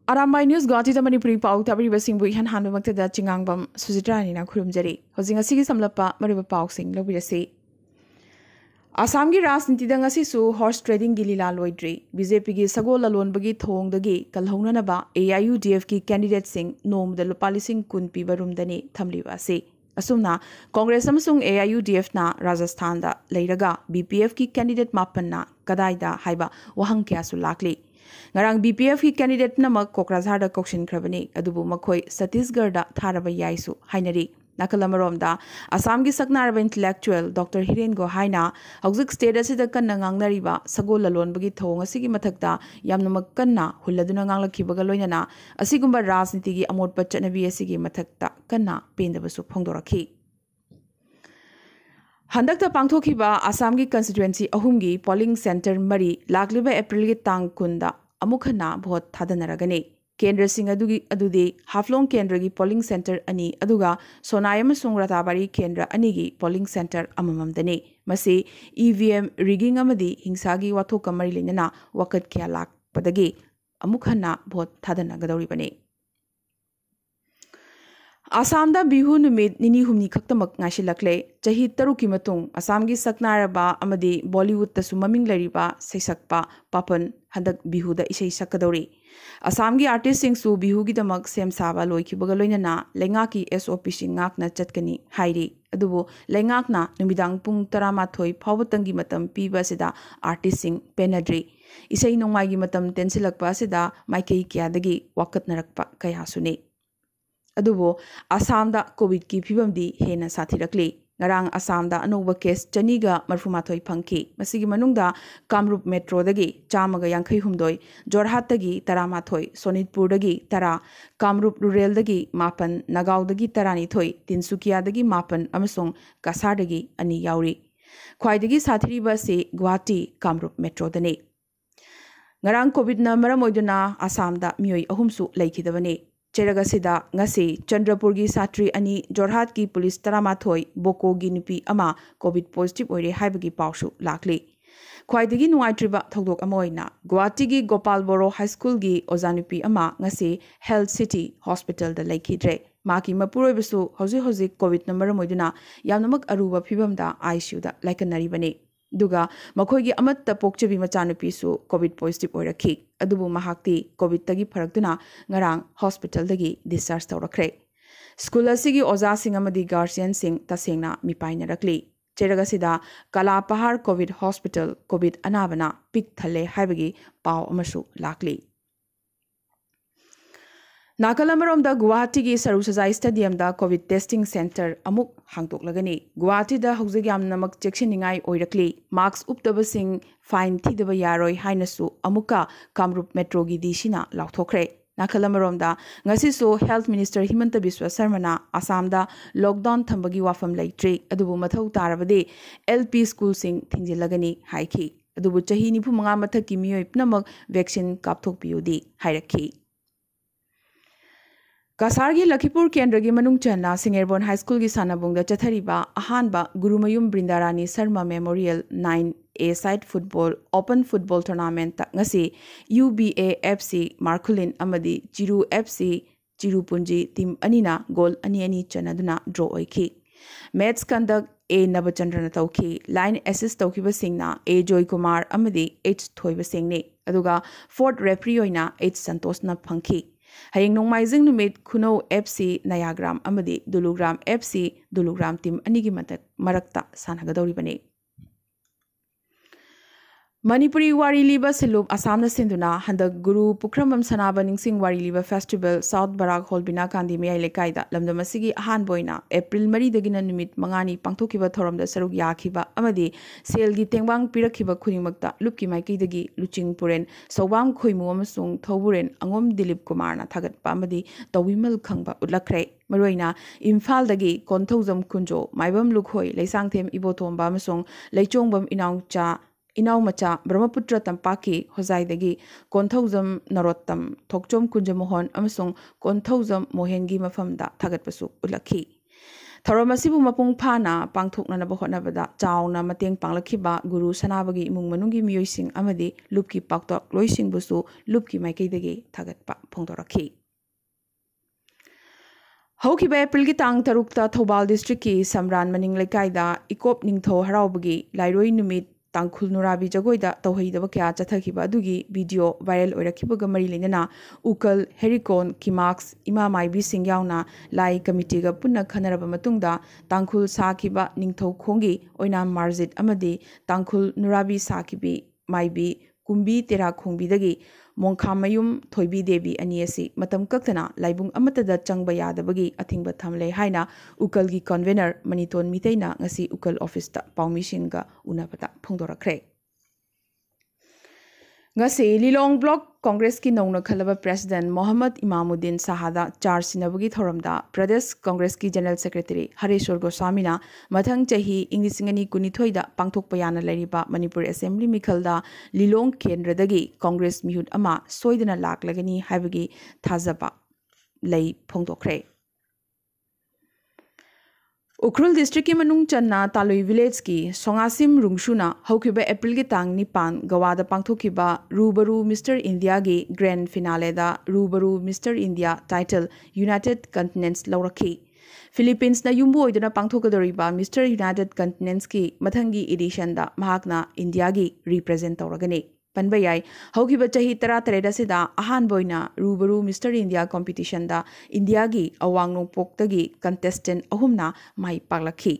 Arambai News Guwahati Manipuri Pau Tabri Sing Bu Han Hanu Makta Chingangbam Sujitra Nina Kurumjari Hosing a Sigi Samlapa Mariba Pau Sing Lobirasi Assam gi Rajniti Dangasi Su Horse Trading Gilila Loidri BJP gi Sagola Lonbagi Thong Dagi Kalhonanaba AIUDF ki candidate sing Nom the Lupalising Kun Pibarum Dani Tamliwasi Asumna Congress Samsung AIUDF na Rajasthan da Leiraga BPF ki candidate Mapanna Kadaida Haiba Wahang Kyasu Lakli Ngarang BPF ki candidate namak Kokrajhar da Kokshin Krabani adubu makhoi Chhattisgarh da tharaba yaisu hainari Nakalamaromda Assam gi saknaraba intellectual Dr. Hiren Go haina hauzik state asida kanna ngangnariba sagol lalonbagi thong asigi mathakta yamnamak kanna hulladuna nganglakhibaga loinana asigumba rajniti gi amotpa chatnabi asigi mathakta kanna pendabasu phongdorakhi Handakta pangthokiba Assam gi constituency ahumgi polling center mari lakliba April gi tang kunda amukhana vote thadanaragani Kendra Singh Adudi Haflong Kendra gi polling center ani aduga Sonayam Sungratabari Kendra anigi polling center amamamdani masi EVM rigging amadi hingsagi wathok kamari lenana wakat kya lak padagi amukhana vote thadanagadoribani Assam da bihu numit nini humni khaktamak ngashilakle chahi taruki matung Assam gi saknaraba amadi Bollywood ta sumaming lariba seisakpa papan hadak bihu da isei sakadori Assam gi artist sing su bihu gi damak sem saba loikibaga loinana lenga ki SOP singak na chatkani hairi adubu lengak na numidang pung tarama thoi phawtangi matam piba sida artist sing penadri isei nongmai gi matam tensilakpa sida maikei kya dagi wakat narakpa kaya suni adubo Assam da COVID ki phibamdi hena sathirakli ngarang Assam da anoba case chaniga marfumathoi phangki masigi manungda Kamrup metro dagi chamaga yankhai humdoi Jorhat dagi taramathoi Sonitpur dagi tara Kamrup rural dagi mapan Nagaon dagi tarani thoi Tinsukia dagi mapan amasong Kasar dagi ani yauri khwaidagi sathiriba se Guwahati Kamrup metro dani ngarang COVID na maramoiduna Assam da mioi ahumsu laikidabani Cheragasida ngasi Chandrapur gi satri ani Jorhat ki police taramathoi Boko gi nupi ama COVID positive oire haibagi pawsu lakli khwaidagi nuaitriba thodok amoina Guwahati gi Gopal Boro High School gi ojanupi ama ngasi Health City Hospital da laikidre maki mapuroibasu hoji COVID number moiduna yamnamak aruba phibamda ICU da laikanaribani duga makhoigi amatta pokchabi machanupi su COVID positive oirakhi adubu mahakti COVID tagi pharakduna ngarang hospital dagi discharge tawrakre school asigi oja sing amadi guardian sing tasengna mipaina rakli cheragasida Kala Pahar COVID hospital COVID anabana pik thale haibagi paw amasu lakli Nakalamarom da Guwahati gi Sarusajai Stadium da COVID testing center amuk hangtok lagani Guwahati da haujigyam namak chekshiningai oirakli marks uptaba sing fine thidaba yaroi hainasu amuka Kamrup metro gi disina lauthokre Nakalamarom da ngasi so health minister Himanta Biswa Sarma na Assam da lockdown thambagi wafam laitri adubu mathau tarabade LP school sing thinjilagani haiki adubu chahi nifu manga mathaki miyoi pnamak vaccine kapthokpiyudi hairakhi Kasargi Lakhipur Kendragi Manung Channa Singerbon High School gi Sanabungda Chathariba Ahanba Gurumayum Brindarani Sarma Memorial 9A Side Football Open Football Tournament ngasi UBA FC Markulin amadi Chiru FC Chirupunji team anina goal ani chanaduna draw oiki match conduct A Nabachandra tauki line assist taukiba singna A Joy Kumar amadi H Thoiba singni aduga fourth referee oina H Santosh na phangki Haying Nongmaizing numit Kuno FC Nayagram amadi Dulugram FC Dulugram team anigi marakta sanagadoribani Manipuri Wari Liba Silup Assam na sinduna handak Guru Pukramam Sanaba Ningsing Wari Liba Festival South Barak Holbina Kandi Mayai Lekaida Lamdamasigi Ahan Boina April Mari Dagina Numit Mangani Pangtokiba Thoram da Saruk Yakiba Amadi Selgi Tengbang Pirakiba Kuninmakta Lupki Maiki Dagi Luching Puren Sawam Khoimu Amasung Thoburen Angom Dilip Kumar na Thagat Pamadi Tawimal Khangba Utlakre Maroina Imphal Dagi Konthozam Kunjo Maibam Lukhoi Leisangthem Ibothomba Amasung Leichongbam Inaucha Inau macha Brahmaputra tampaki Hozaidagi Konthauzam Narottam Thokchom Kunjamohon amasung Konthauzam Mohengi mafamda thagatpasu ulakhi थौरम असिबु मपुंग फाना पांगथोकननब होटनबदा चावना मतेंग पांगलखिबा गुरु सनाबगी इमुंग मनुंगी मियोइसिंग अमदि लुपकी पाक्तोक लोइसिंगबुसु लुपकी माइकैदगी थागतपा फोंदोरखि हौखिबा April की तांग तरुकता Thoubal district की समरान मनिंग लेकाइदा इकोप निंगथौ हराउबगी लाइरोइ नुमित तांखुल नुराबी जगोइदा तौहैदब क्या चथखिबा अदुगी video viral ओइरखिबगा मरी लेना उकल हेरिकोन किमाक्स इमा माइबी सिंग यावना लाई कमिटीगा पुन्ना खनरब मतुंगदा तांखुल साखिबा निंगथौ खोंगी ओइना मार्जित अमदी तांखुल नुराबी साखिबी माइबी कुंबी तेरा खोंबीदगी मोंखामयुम थोइबी देवी अनियसी मतम कक्तना लाइबुंग अमतदा चंगबा यादबगी अथिंगबा थमले हाइना उकलगी कन्वेनर मनितोन मितैना ngasi उकल ऑफिसता पाउमिसिंगा उनाबता फोंदोरखरे ngasi लिलोंग ब्लॉक कांग्रेस की नौना खलबा प्रेसिडेंट मोहम्मद इमामुद्दीन साहादा चार्ज सिनबगी थौरमदा प्रदेश कांग्रेस की जनरल सेक्रेटरी हरेश्वर गोस्वामीना मथंग चही इंगिसिंगनी कुनिथोइदा पांगथोकपा याना लरिबा मणिपुर असेंबली मिखलदा लिलोंग केंद्रदगी कांग्रेस मिहुत अमा सोइदना लाकलगनी हाइबगी थाजबा लई फोंदोखरे उखरुल डिस्ट्रिक्ट की मनुंग चन्ना तालुई विलेज की सोंगासिम रुंगशुना हौखिबा एप्रिल की तांग निपान गवादा पांगथोखिबा रूबरू मिस्टर इंडिया की ग्रैंड फिनालेदा Rubaru Mister India title United Continents लौरखी फिलीपींस ना युम्बु ओइदना पांगथोकदोरिबा मिस्टर यूनाइटेड कंटिनेंट्स की मथंगी एडिशन दा महाकना इंडिया की रिप्रेजेंट तौरगने पनबा याई हौखिबा चही 13 असिदा अहानबोइना रूबरू मिस्टर इंडिया कॉम्पिटिशन दा इंडिया की अवांग नोंपोक्तगी कंटेस्टेंट अहुमना माई पागलखी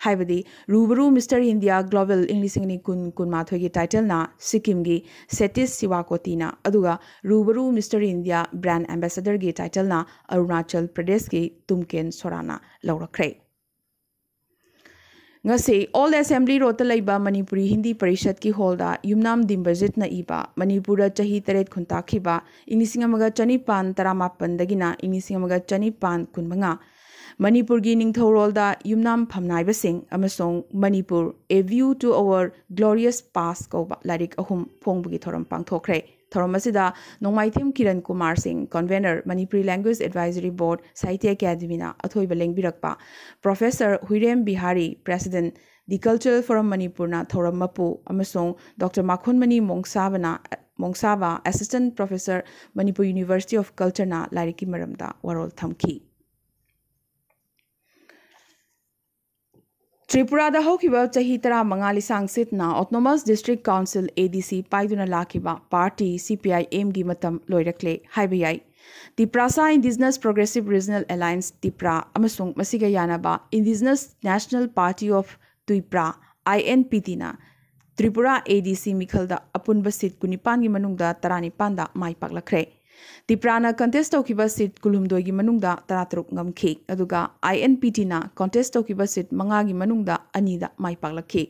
हाइबदी रूबरू मिस्टर इंडिया ग्लोबल इंग्लिसिंगनी कुन कुनमाथोई की टाइटल ना सिक्किम की सेटिस सिवाकोतीना अदुगा रूबरू मिस्टर इंडिया ब्रांड एम्बेसडर की टाइटल ना अरुणाचल प्रदेश की तुमकेन सोराना लौरखरे ngasi all assembly rota laiba manipuri hindi parishad ki holda yumnam dimbajit na iba manipura chahi taret khunta khiba inglisingamaga chanipan taramapan dagina inglisingamaga chanipan kunmanga manipur gi ningthorolda yumnam phamnaiba sing amasong manipur a view to our glorious past ko larik ahum phongbugi thoram pangthokre thoram asida nongmaithim kiran kumar singh convener manipuri language advisory board sahitya academy na athoiba lengbirakpa professor huirem bihari president the cultural forum manipur na thoram mapu amasong dr makhonmani mongsaba assistant professor manipur university of culture na lariki maramda warol thamki Tripura दा हौखिबा चही 15 लिसांग सिटना autonomous district council ADC पाइदुना लाखिबा party CPIM गी मतम लोइरक्ले हाइबयाई Tiprasa indigenous progressive regional alliance Tipra अमसुंग मसिगा यानाबा indigenous national party of Tripura INPT ना त्रिपुरा एडीसी मिखलदा अपुनबा सीट कुनिपान गी मनुंगदा 19 दा माई पाकलखरे तिप्राना कंटेस्ट तौखिबा सीट कुलुमदोई गी मनुंगदा 13 ngamखि अदुगा आईएनपीटी ना कंटेस्ट तौखिबा सीट 5 गी मनुंगदा 2 दा माई पाकलखि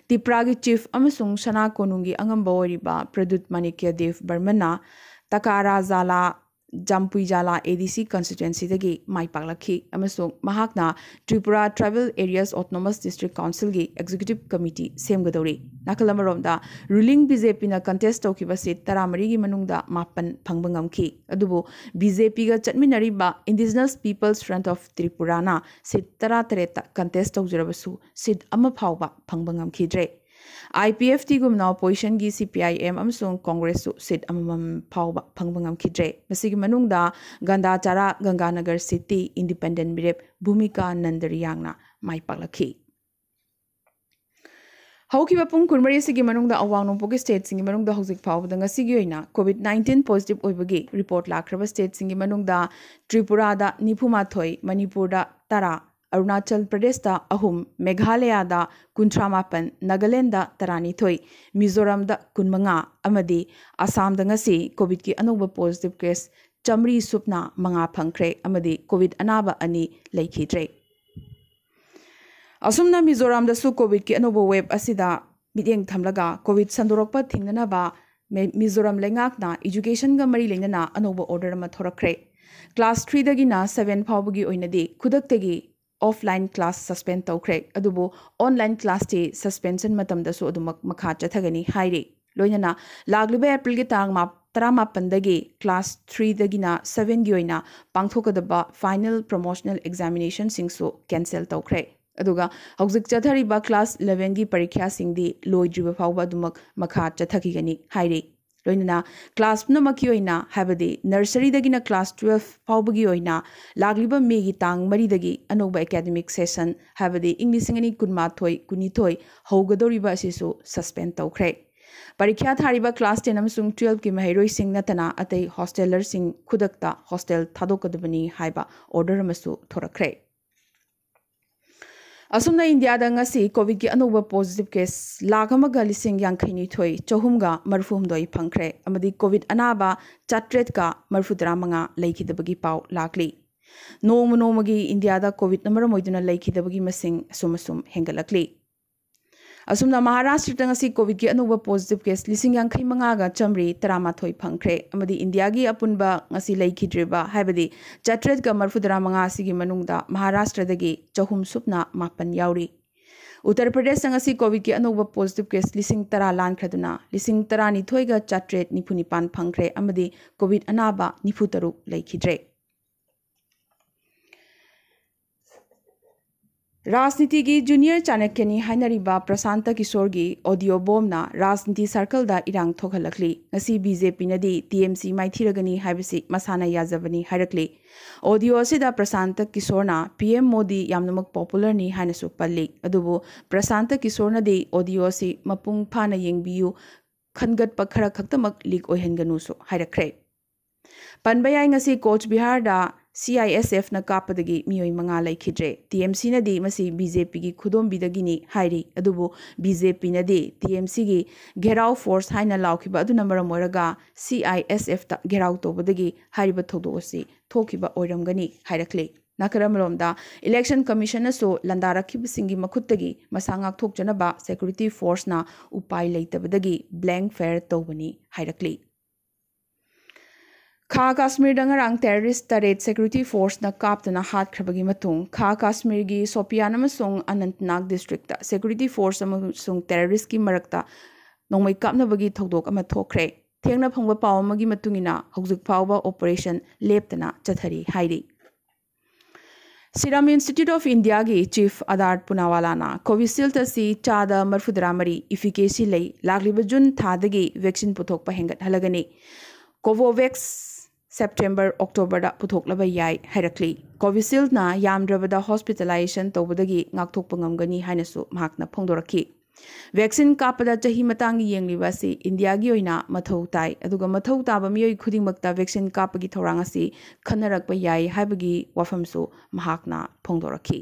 तिप्रा गी चीफ अमसुंग सना कोनुंगी अंगंबा ओरिबा प्रदुत मानिक्य देव बर्मना तकारा जाला जामपुई जाला एडीसी कंस्टिट्युएंसी दगी माई पाकलखि अमसुंग महाकना Tripura tribal areas autonomous district council गी एग्जीक्यूटिव कमिटी सेमगदौरी नाकलमरोमदा रूलिंग बीजेपी ना कंटेस्ट तौखिबा सीट 13 गी मनुंगदा 5 फंगबा ngamखि अदुबो बीजेपी गा चटमिनरिबा indigenous people's front of Tripura ना सीट 13 कंटेस्ट तौजरबसु सीट अमा फावबा फंगबा ngamखिद्रे IPFT गुमना ऑपोजिशन की CPIM अमसुंग कांग्रेस सीट अमम फावबा फंगबा ngamखिद्रे मसिगी मनुंगदा गंगाचारा गंगानगर सिटी इंडिपेंडेंट मिरेप भूमिका नंदरियांगना माई पाकलखि हौखिबा पुंग कुनमरी सिगी मनुंगदा अवांग नोंपोक स्टेट सिंगी मनुंगदा हौजिक फावबदा ngasi gi oina COVID-19 positive ओइबगी रिपोर्ट लाखरबा स्टेट सिंगी मनुंगदा त्रिपुरा दा 93 मणिपुर दा 10 अरुणाचल प्रदेश दा 3 मेघालय दा 38 नागालैंड दा 12 मिजोरम दा 15 अमदी असम दा ngasi कोविड की अनोबा पॉजिटिव केस चमरी सुपना 5 फंखरे अमदी कोविड अनाबा अनि लेखिद्रे असुमना मिजोरम दसु कोविड की अनोबा वेब असिदा मिदेंग थमलगा कोविड संदोरकपा थिंगनबा मिजोरम लेंगाकना एजुकेशन गा मरी लेंगना अनोबा ऑर्डर मा थोरखरे क्लास 3 दगिना 7 फावबगी ओइनदी खुदक्तगी ऑफलाइन क्लास सस्पेंड तौखरे अदुबो ऑनलाइन क्लास टी सस्पेंशन मतम दसु अदुमक मखा चथगनी हाइरे लोइनना लागलिबे एप्रिल की तांग तरामापनदगी क्लास 3 दगिना 7 गी ओइना पांगथोकदबा फाइनल प्रमोशनल एग्जामिनेशन सिंगसु कैंसिल तौखरे अदुगा हौजिक चथरिबा क्लास 11 गी परीक्षा सिंगदी लोइद्रिबा फावबा दुमक मखा चथकिगनी हाइरे लोइना क्लास पुनमकी ओइना हाबदि नर्सरी दगिना क्लास 12 फावबगी ओइना लागलिबा मेगी तांग मरीदगी अनोबा एकेडमिक सेशन हाबदि इंग्लिसिंगनी कुनमाथोय कुनिथोय हौगदोरिबा असिसु सस्पेंड तौखरे परीक्षा थारिबा क्लास 10 अमसुंग 12 की महैरोई सिंग नतना अतै हॉस्टेलर सिंग खुदकता हॉस्टेल थादोकदबनी हाइबा ऑर्डर अमसु थोरखरे असुमना इंडिया दंगसी कोविड की अनोबा पॉजिटिव केस लाख अमगा लिसिंग यांखैनी थोई चहुमगा मरफुमदोई फंखरे अमदी कोविड अनाबा चाट्रेट का मरफुतरा मंगा लेखिदबगी पाव लाखली नोमगी इंडिया दा कोविड नंबर मोइदुना लेखिदबगी मसिंग असुमसुम हेंगलकली असुमना महाराष्ट्र तंगसी कोविड की अनोबा पॉजिटिव केस लिसिंग यांखै मंगागा चमरी तरामाथोई फंखरे अमदी इंडिया की अपुनबा ngasi लेखिद्रिबा हाइबदी चाट्रेट का मरफुदरा मंगा सिगी मनुंगदा महाराष्ट्र दगी चहुम सुपना मापन याउरी उत्तर प्रदेश तंगसी कोविड की अनोबा पॉजिटिव केस लिसिंग तरा लानखदुना लिसिंग तरा निथोइगा चाट्रेट निफुनिपान फंखरे अमदी कोविड अनाबा निफुतरु लेखिद्रे राजनीति की जूनियर चाणक्यनी हाइनरिबा प्रशांत किशोर की ऑडियो बॉम्बना राजनीति सर्कल दा इरांग थोखलकली ngasi बीजेपी नदी टीएमसी माइथिरगनी हाइबसी मसाना याजबनी हाइरकली ऑडियो असिदा प्रशांत किशोरना पीएम मोदी यामनमक पॉपुलर नि हाइनसु पल्ली अदुबु प्रशांत किशोर नदी ऑडियो असि मपुंग फाना येंगबियु खनगत पखरा खक्तमक लीक ओहेनगनुसु हाइरखरे पनबयाई ngasi कोच बिहार दा CISF न कापदगी मियोई मंगा लेखिद्रे TMC नदी मसी BJP की खुदोंबिदगिनी हाइरी अदुबु BJP नदी TMC की घेराव फोर्स हाइना लाउखिबा अदुना मरम ओइरगा CISF ता घेराव तोबदगी हाइरिबा थोदोसी थोखिबा ओइरमगनी हाइरखले नाकरमरोमदा इलेक्शन कमीशन सो लंदारखिबसिंगी मखुत्तगी मसांगाक थोकजनबा सिक्योरिटी फोर्स ना उपाय लेतबदगी ब्लैंक फेयर तोबनी हाइरखले खा काश्मीर दंगरांग टेररिस्ट तरेट सिक्योरिटी फोर्स न कापतना हातखरबगी मतुंग खा काश्मीर की सोपियान अमसुंग अनंतनाग डिस्ट्रिक्ट सिक्योरिटी फोर्स अमसुंग टेररिस्ट की मरक्ता नोंमै कापनबगी थौदोक अमा थोखरे थेंगना फंगबा पाव अमगी मतुंगिना हौजिक फावबा ऑपरेशन लेपतना चथरी हाइरी सीरम इंस्टीट्यूट ऑफ इंडिया की चीफ आदार पुनावालाना कोविशील्ड असी चादा मरफुदरामरी इफिकेसी लई लागलिबा जून थादगी वैक्सीन पुथोकपा हेंगत हलगनी कोवोवैक्स सेप्टेम्बर अक्टोबर पुथोकलबा याई हाइरकली कोविशील्ड ना यामद्रबदा हॉस्पिटलाइजेशन तौबदगी ngakthokpa ngamgani hainasu mahakna phongdoraki vaccine कापदा चही मतांगी येंगलिबासी इंडिया की ओइना मथौ ताई अदुगा मथौ ताबा मियोई खुदिंगमक्ता वैक्सीन कापगी थौरांगसी खनरकपा याई हाइबगी वाफमसु महाकना फोंदोरकी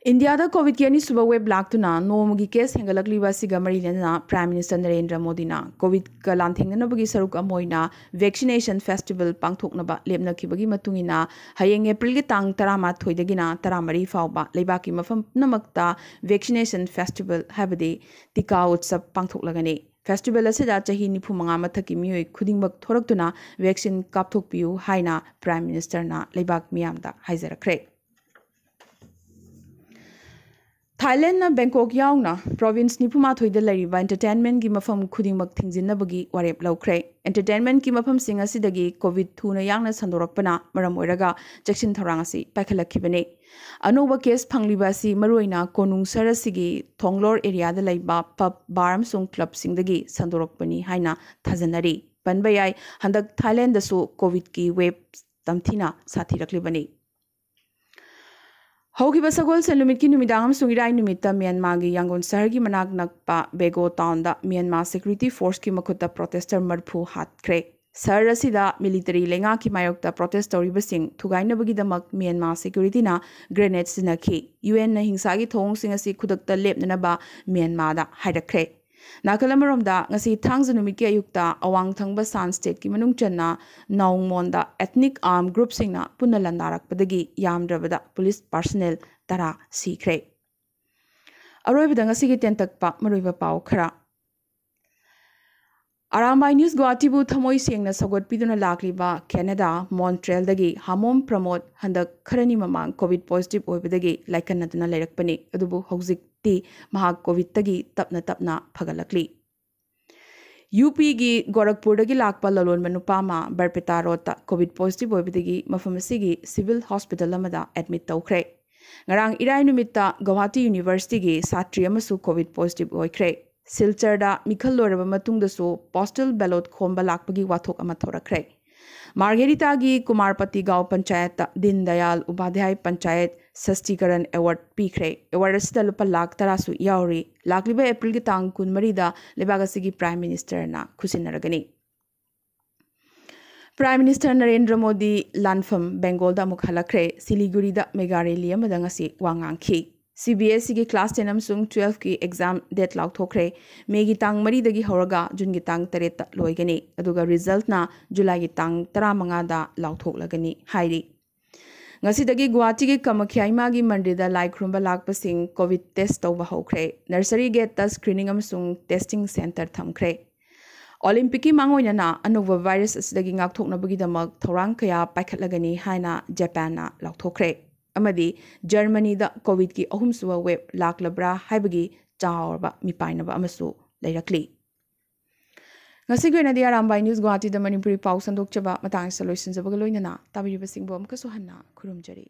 इंडिया दा कोविड की अनिसुबा वेब लाक्तुना नोमगी केस हेंगलकलिबासिगा मरिलेना प्राइम मिनिस्टर नरेंद्र मोदीना कोविड का लांथेंगनबगी सरुक अमोइना वैक्सीनेशन फेस्टिवल पांगथोकनबा लेपनखिबगी मतुंगिना हयेंग एप्रिल की तांग 13 दगिना 13 फावबा लेबाकी मफम पुनमक्ता वैक्सीनेशन फेस्टिवल हाबदि टीका उत्सव पांगथोकलगनी फेस्टिवल असिदा चही 95 मथकी मियोई खुदिंगमक थोरक्तुना वैक्सीन कापथोकपियु हाइना प्राइम मिनिस्टरना लेबाक मियामदा हाइजरखरे थाईलैंड ना बैंकॉक याउना प्रोविंस निफुमाथोइदा लैरिबा एंटरटेनमेंट की मफम खुदिंगमक थिंजिनबगी वारेप लौखरे एंटरटेनमेंट की मफम सिंग असिदगी कोविड थुना यांगना संदोरकपना मरम ओइरगा चेक्सिन थौरांग असि पाइखलखिबने अनोबा केस फंगलिबा असि मरुइना कोनुंग सरसिगी थोंगलोर एरियादा लैबा पब बार अमसुंग क्लब सिंगदगी संदोरकपनी हाइना थाजनरी पनबयाई हंदक थाईलैंड दसु कोविड की वेब तमथिना साथीरखलिबने हौखिबा सगोल सनुमित की नुमिदांग अमसुंग इराई नुमित्ता म्यांमार की यांगोन शहर की मनाक नकपा बेगो टाउन दा म्यांमार सिक्योरिटी फोर्स की मखुत्ता प्रोटेस्टर मरफु हातखरे शहर असिदा मिलिटरी लेंगा की मायोक्ता प्रोटेस्ट तौरिबसिंग थुगाइनबगीदमक म्यांमार सिक्योरिटीना ग्रेनेड सिनखी यूएन ना हिंसा की थोंगसिंग असि खुदक्ता लेपननबा म्यांमार दा हाइरखरे नाकलमरोमदा ngasi थांगज नुमित की अयुक्ता अवांग थंगबा सान स्टेट की मनुंग चन्ना नाउंगमोंदा एथनिक आर्म ग्रुप सिंगना पुनः लंदारकपदगी यामद्रबदा पुलिस पर्सनल तरा सीखरे अरोइबदा ngasi की तेंतकपा मरोइबा पाव खरा आरामबाई न्यूज गुवाहाटीबु थमोई सेंगना सगोटपिदुना लाक्लिबा कैनेडा मॉन्ट्रियलदगी हामोम प्रमोद हंदक खरनी ममांग कोविड पॉजिटिव ओइबदगी लाइकन्नदुना लेरकपने अदुबु हौजिकती महाक कोविड तगी तपना फगलकली यूपी की गोरखपुर की लाप ललोन नुपामा बरपेटा रोड कोविड पॉजिटिव होबदगी मफम असिगी सिविल हॉस्पिटल एडमिट तौखरे ngarang irai numita Guwahati University gi satri amasu covid positive oikre silchar da mikhal loraba matungda su postal ballot khomba lakpagi wathok ama thorakre Margarita gi Kumarpati gaw panchayat Din Dayal Upadhyay panchayat Sastikaran award pikre award asida lupa lakh tarasu yauri lakliba April gi tang kunmari da lebagasi gi prime minister na khusinaragani Prime Minister Narendra Modi Lanfam Bengal da mukhalakre Siliguri da Megareli amadangasi wangangki CBSE ki class 10 amsung 12 ki exam date lauthokre Megi tang mari dagi horaga Jun gi tang 3 ta loigani aduga result na July gi tang 15 da lauthoklagani hairi ngasi dagi Guwahati gi Kamakhya ima gi mandir da lai khurumba lakpasing covid test tawba hokre nursery gate ta screening amsung testing center thamkre Olympic ki mangoina anuva virus asdagi ngakthoknabagidamag thorang kaya paikhatlagani haina Japan na lauthokre amadi Germany da covid ki ahumsuwa web laklabra haibagi chawrba mipainaba amasu leirakli ngasi gena dia rambai news Guwahati da Manipuri pau sandokchaba matang solution jabaga loinana tabiriba singbo amkasu hanna khurumjari